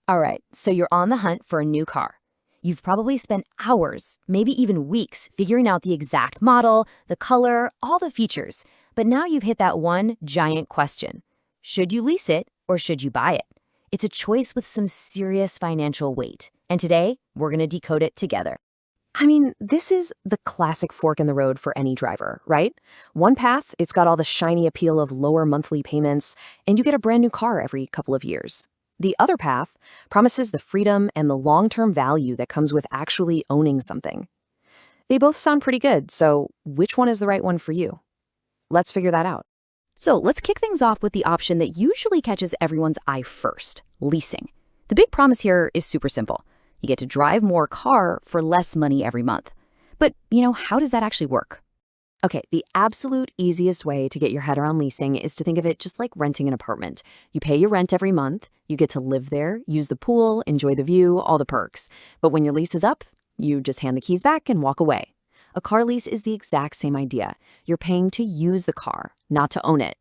All right, so you're on the hunt for a new car. You've probably spent hours, maybe even weeks, figuring out the exact model, the color, all the features. But now you've hit that one giant question. Should you lease it or should you buy it? It's a choice with some serious financial weight. And today, we're going to decode it together. I mean, this is the classic fork in the road for any driver, right? One path, it's got all the shiny appeal of lower monthly payments, and you get a brand new car every couple of years. The other path promises the freedom and the long-term value that comes with actually owning something. They both sound pretty good, so which one is the right one for you? Let's figure that out. So let's kick things off with the option that usually catches everyone's eye first, leasing. The big promise here is super simple. You get to drive more car for less money every month. But, how does that actually work? Okay, the absolute easiest way to get your head around leasing is to think of it just like renting an apartment. You pay your rent every month, you get to live there, use the pool, enjoy the view, all the perks. But when your lease is up, you just hand the keys back and walk away. A car lease is the exact same idea. You're paying to use the car, not to own it.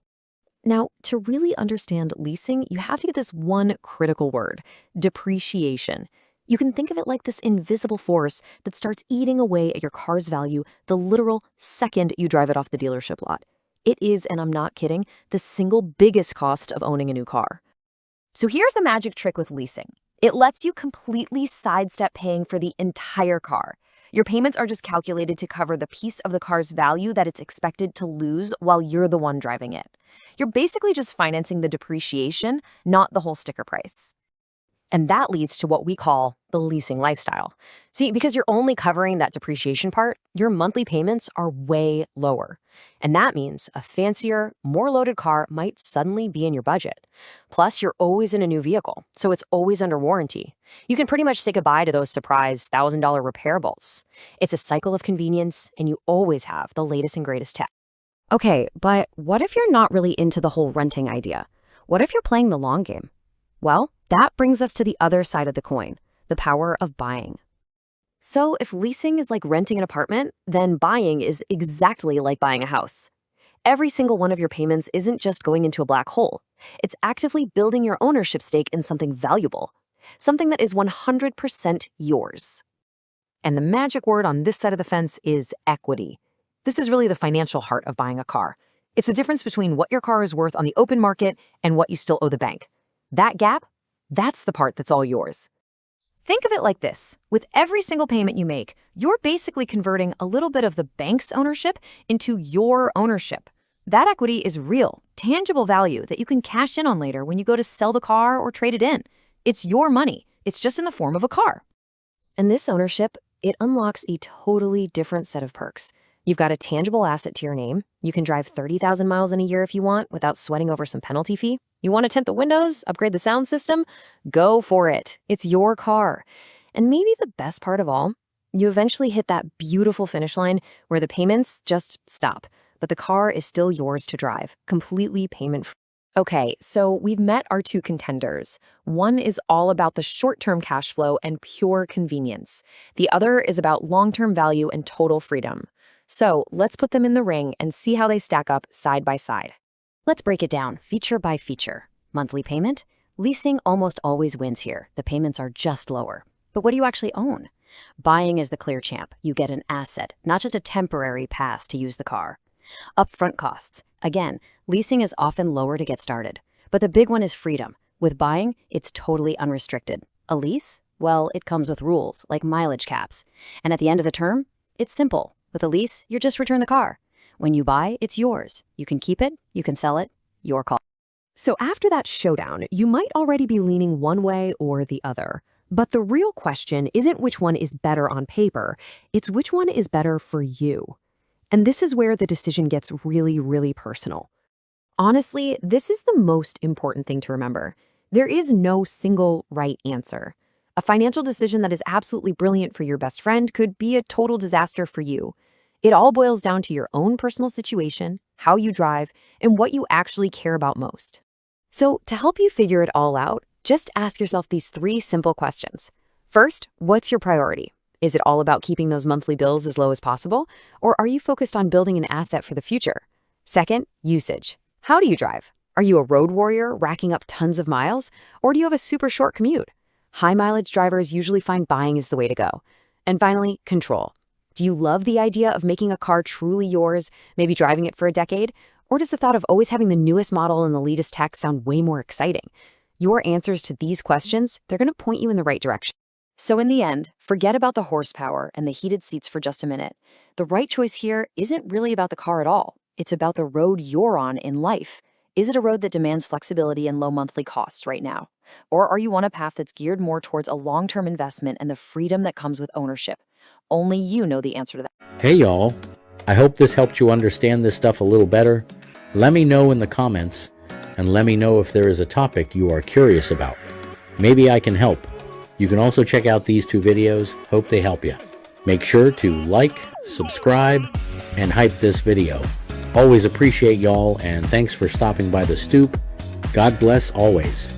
Now, to really understand leasing, you have to get this one critical word, depreciation. You can think of it like this invisible force that starts eating away at your car's value the literal second you drive it off the dealership lot. It is, and I'm not kidding, the single biggest cost of owning a new car. So here's the magic trick with leasing. It lets you completely sidestep paying for the entire car. Your payments are just calculated to cover the piece of the car's value that it's expected to lose while you're the one driving it. You're basically just financing the depreciation, not the whole sticker price. And that leads to what we call the leasing lifestyle. See, because you're only covering that depreciation part, your monthly payments are way lower. And that means a fancier, more loaded car might suddenly be in your budget. Plus, you're always in a new vehicle, so it's always under warranty. You can pretty much say goodbye to those surprise $1,000 repair bills. It's a cycle of convenience, and you always have the latest and greatest tech. Okay, but what if you're not really into the whole renting idea? What if you're playing the long game? Well, that brings us to the other side of the coin, the power of buying. So if leasing is like renting an apartment, then buying is exactly like buying a house. Every single one of your payments isn't just going into a black hole. It's actively building your ownership stake in something valuable, something that is 100% yours. And the magic word on this side of the fence is equity. This is really the financial heart of buying a car. It's the difference between what your car is worth on the open market and what you still owe the bank. That gap, that's the part that's all yours. Think of it like this. With every single payment you make, you're basically converting a little bit of the bank's ownership into your ownership. That equity is real, tangible value that you can cash in on later when you go to sell the car or trade it in. It's your money. It's just in the form of a car. And this ownership, it unlocks a totally different set of perks. You've got a tangible asset to your name. You can drive 30,000 miles in a year if you want without sweating over some penalty fee. You want to tint the windows, upgrade the sound system? Go for it. It's your car. And maybe the best part of all, you eventually hit that beautiful finish line where the payments just stop, but the car is still yours to drive, completely payment-free. Okay, so we've met our two contenders. One is all about the short-term cash flow and pure convenience. The other is about long-term value and total freedom. So let's put them in the ring and see how they stack up side by side. Let's break it down feature by feature. Monthly payment? Leasing almost always wins here. The payments are just lower. But what do you actually own? Buying is the clear champ. You get an asset, not just a temporary pass to use the car. Upfront costs. Again, leasing is often lower to get started. But the big one is freedom. With buying, it's totally unrestricted. A lease? Well, it comes with rules, like mileage caps. And at the end of the term, it's simple. With a lease, you just return the car. When you buy, it's yours. You can keep it, you can sell it, your call. So after that showdown, you might already be leaning one way or the other. But the real question isn't which one is better on paper, it's which one is better for you. And this is where the decision gets really, really personal. Honestly, this is the most important thing to remember. There is no single right answer. A financial decision that is absolutely brilliant for your best friend could be a total disaster for you. It all boils down to your own personal situation, how you drive, and what you actually care about most. So to help you figure it all out, just ask yourself these 3 simple questions. First, what's your priority? Is it all about keeping those monthly bills as low as possible, or are you focused on building an asset for the future? Second, usage. How do you drive? Are you a road warrior racking up tons of miles, or do you have a super short commute? High mileage drivers usually find buying is the way to go. And finally, control. Do you love the idea of making a car truly yours, maybe driving it for a decade? Or does the thought of always having the newest model and the latest tech sound way more exciting? Your answers to these questions, they're going to point you in the right direction. So in the end, forget about the horsepower and the heated seats for just a minute. The right choice here isn't really about the car at all. It's about the road you're on in life. Is it a road that demands flexibility and low monthly costs right now? Or are you on a path that's geared more towards a long-term investment and the freedom that comes with ownership? Only you know the answer to that. Hey y'all, I hope this helped you understand this stuff a little better. Let me know in the comments, and let me know if there is a topic you are curious about. Maybe I can help. You can also check out these 2 videos. Hope they help you. Make sure to like, subscribe, and hype this video. Always appreciate y'all, and thanks for stopping by the Stoop. God bless always.